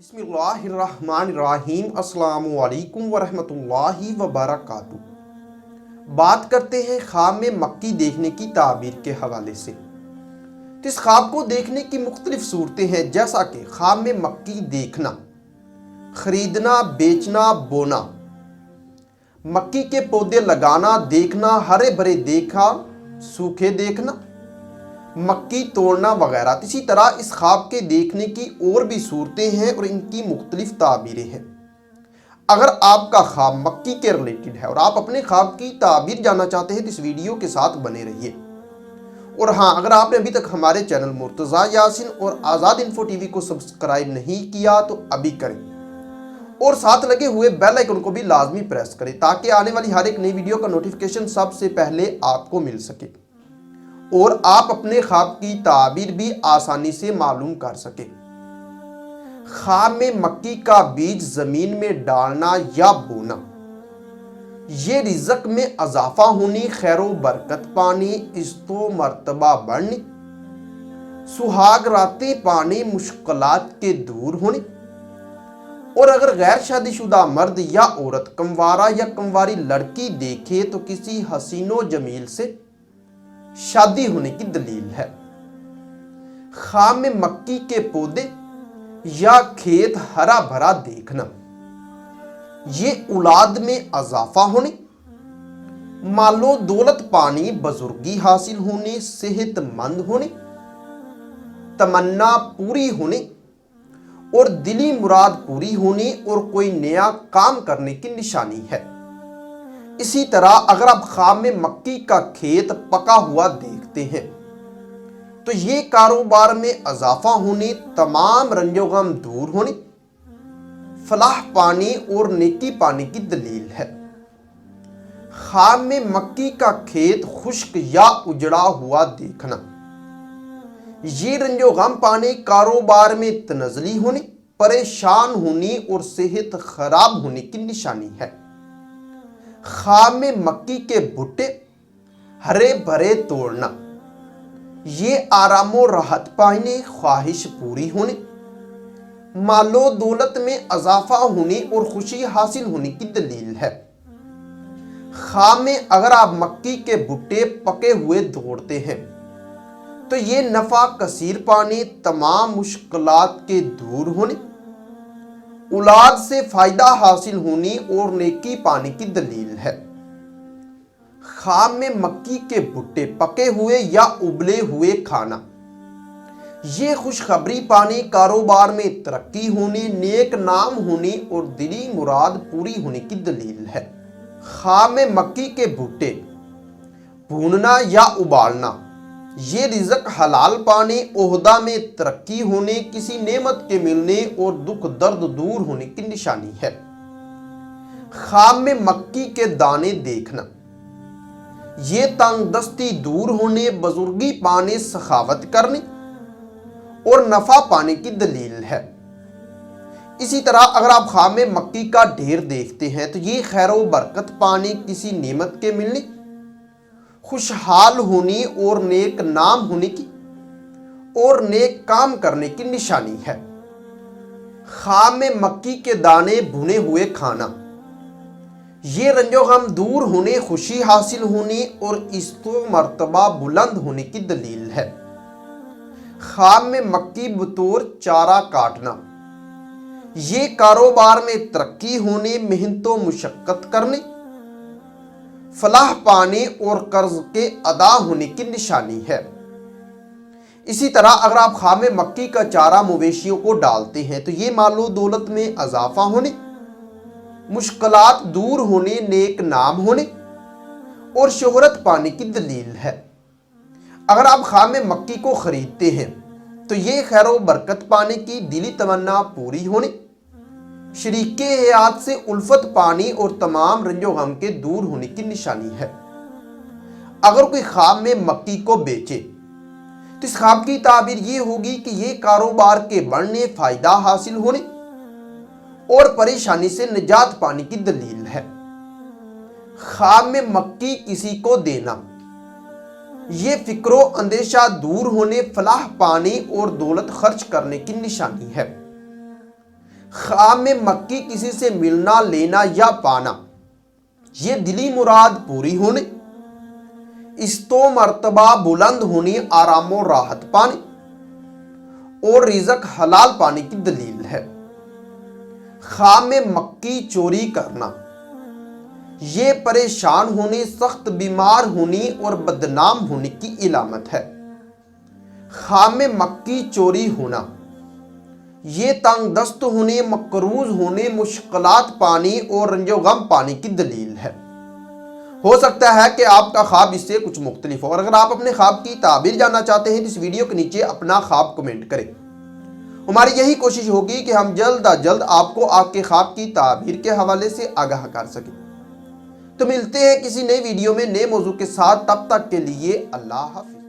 بسم اللہ الرحمن الرحیم۔ السلام علیکم ورحمۃ اللہ وبرکاتہ۔ بات کرتے ہیں خواب میں مکی دیکھنے کی تعبیر کے حوالے سے۔ تو اس خواب کو دیکھنے کی مختلف صورتیں ہیں، جیسا کہ خواب میں مکی دیکھنا، خریدنا، بیچنا، بونا، مکی کے پودے لگانا، دیکھنا، ہرے بھرے دیکھا، سوکھے دیکھنا، مکی توڑنا وغیرہ۔ اسی طرح اس خواب کے دیکھنے کی اور بھی صورتیں ہیں اور ان کی مختلف تعبیریں ہیں۔ اگر آپ کا خواب مکی کے ریلیٹڈ ہے اور آپ اپنے خواب کی تعبیر جاننا چاہتے ہیں تو اس ویڈیو کے ساتھ بنے رہیے۔ اور ہاں، اگر آپ نے ابھی تک ہمارے چینل مرتضیٰ یاسین اور آزاد انفو ٹی وی کو سبسکرائب نہیں کیا تو ابھی کریں، اور ساتھ لگے ہوئے بیل آئیکن کو بھی لازمی پریس کریں تاکہ آنے والی ہر ایک نئی ویڈیو کا نوٹیفیکیشن سب سے پہلے آپ کو مل سکے اور آپ اپنے خواب کی تعبیر بھی آسانی سے معلوم کر سکیں۔ خواب میں مکی کا بیج زمین میں ڈالنا یا بونا، یہ رزق میں اضافہ ہونے، خیر و برکت پانے، عزت و مرتبہ بڑھنے، سہاگ راتیں پانے، مشکلات کے دور ہونے۔ اور اگر غیر شادی شدہ مرد یا عورت کنوارا یا کنواری لڑکی دیکھے تو کسی حسین و جمیل سے شادی ہونے کی دلیل ہے۔ خواب میں مکی کے پودے یا کھیت ہرا بھرا دیکھنا، یہ اولاد میں اضافہ ہونے، مال و دولت پانی، بزرگی حاصل ہونے، صحت مند ہونے، تمنا پوری ہونے اور دلی مراد پوری ہونے اور کوئی نیا کام کرنے کی نشانی ہے۔ اسی طرح اگر آپ خواب میں مکی کا کھیت پکا ہوا دیکھتے ہیں تو یہ کاروبار میں اضافہ ہونے، تمام رنج و غم دور ہونے، فلاح پانے اور نیکی پانے کی دلیل ہے۔ خواب میں مکی کا کھیت خشک یا اجڑا ہوا دیکھنا، یہ رنج و غم پانے، کاروبار میں تنزلی ہونے، پریشان ہونے اور صحت خراب ہونے کی نشانی ہے۔ خواب میں مکی کے بھٹے ہرے بھرے توڑنا، یہ آرام و راحت پانے، خواہش پوری ہونے، مال و دولت میں اضافہ ہونے اور خوشی حاصل ہونے کی دلیل ہے۔ خواب میں اگر آپ مکی کے بھٹے پکے ہوئے توڑتے ہیں تو یہ نفع کثیر پانے، تمام مشکلات کے دور ہونے، اولاد سے فائدہ حاصل ہونے اور نیکی پانے کی دلیل ہے۔ خواب میں مکی کے بھٹے پکے ہوئے یا ابلے ہوئے کھانا، یہ خوشخبری پانے، کاروبار میں ترقی ہونے، نیک نام ہونے اور دلی مراد پوری ہونے کی دلیل ہے۔ خواب میں مکی کے بھٹے بھوننا یا ابالنا، یہ رزق حلال پانے، عہدہ میں ترقی ہونے، کسی نعمت کے ملنے اور دکھ درد دور ہونے کی نشانی ہے۔ خواب میں مکی کے دانے دیکھنا، یہ تنگ دستی دور ہونے، بزرگی پانے، سخاوت کرنے اور نفع پانے کی دلیل ہے۔ اسی طرح اگر آپ خواب میں مکی کا ڈھیر دیکھتے ہیں تو یہ خیر و برکت پانے، کسی نعمت کے ملنے، خوشحال ہونے اور نیک نام ہونے کی اور نیک کام کرنے کی نشانی ہے۔ خواب میں مکی کے دانے بھنے ہوئے کھانا، یہ رنج و غم دور ہونے، خوشی حاصل ہونے اور عزت و مرتبہ بلند ہونے کی دلیل ہے۔ خواب میں مکی بطور چارہ کاٹنا، یہ کاروبار میں ترقی ہونے، محنت و مشقت کرنے، فلاح پانے اور قرض کے ادا ہونے کی نشانی ہے۔ اسی طرح اگر آپ خواب میں مکی کا چارہ مویشیوں کو ڈالتے ہیں تو یہ مال و دولت میں اضافہ ہونے، مشکلات دور ہونے، نیک نام ہونے اور شہرت پانے کی دلیل ہے۔ اگر آپ خواب میں مکی کو خریدتے ہیں تو یہ خیر و برکت پانے کی، دلی تمنا پوری ہونے، شریک حیات سے الفت پانی اور تمام رنج و غم کے دور ہونے کی نشانی ہے۔ اگر کوئی خواب میں مکی کو بیچے تو اس خواب کی تعبیر یہ ہوگی کہ یہ کاروبار کے بڑھنے، فائدہ حاصل ہونے اور پریشانی سے نجات پانے کی دلیل ہے۔ خواب میں مکی کسی کو دینا، یہ فکر و اندیشہ دور ہونے، فلاح پانے اور دولت خرچ کرنے کی نشانی ہے۔ خواب میں مکی کسی سے ملنا، لینا یا پانا، یہ دلی مراد پوری ہونے، استو مرتبہ بلند ہونے، آرام و راحت پانے اور رزق حلال پانے کی دلیل ہے۔ خواب میں مکی چوری کرنا، یہ پریشان ہونے، سخت بیمار ہونے اور بدنام ہونے کی علامت ہے۔ خواب میں مکی چوری ہونا، یہ تنگ دست ہونے، مقروض ہونے، مشکلات پانے اور رنج و غم پانے کی دلیل ہے۔ ہو سکتا ہے کہ آپ کا خواب اس سے کچھ مختلف ہو، اور اگر آپ اپنے خواب کی تعبیر جاننا چاہتے ہیں تو اس ویڈیو کے نیچے اپنا خواب کمنٹ کریں۔ ہماری یہی کوشش ہوگی کہ ہم جلد از جلد آپ کو آپ کے خواب کی تعبیر کے حوالے سے آگاہ کر سکیں۔ تو ملتے ہیں کسی نئے ویڈیو میں نئے موضوع کے ساتھ، تب تک کے لیے اللہ حافظ۔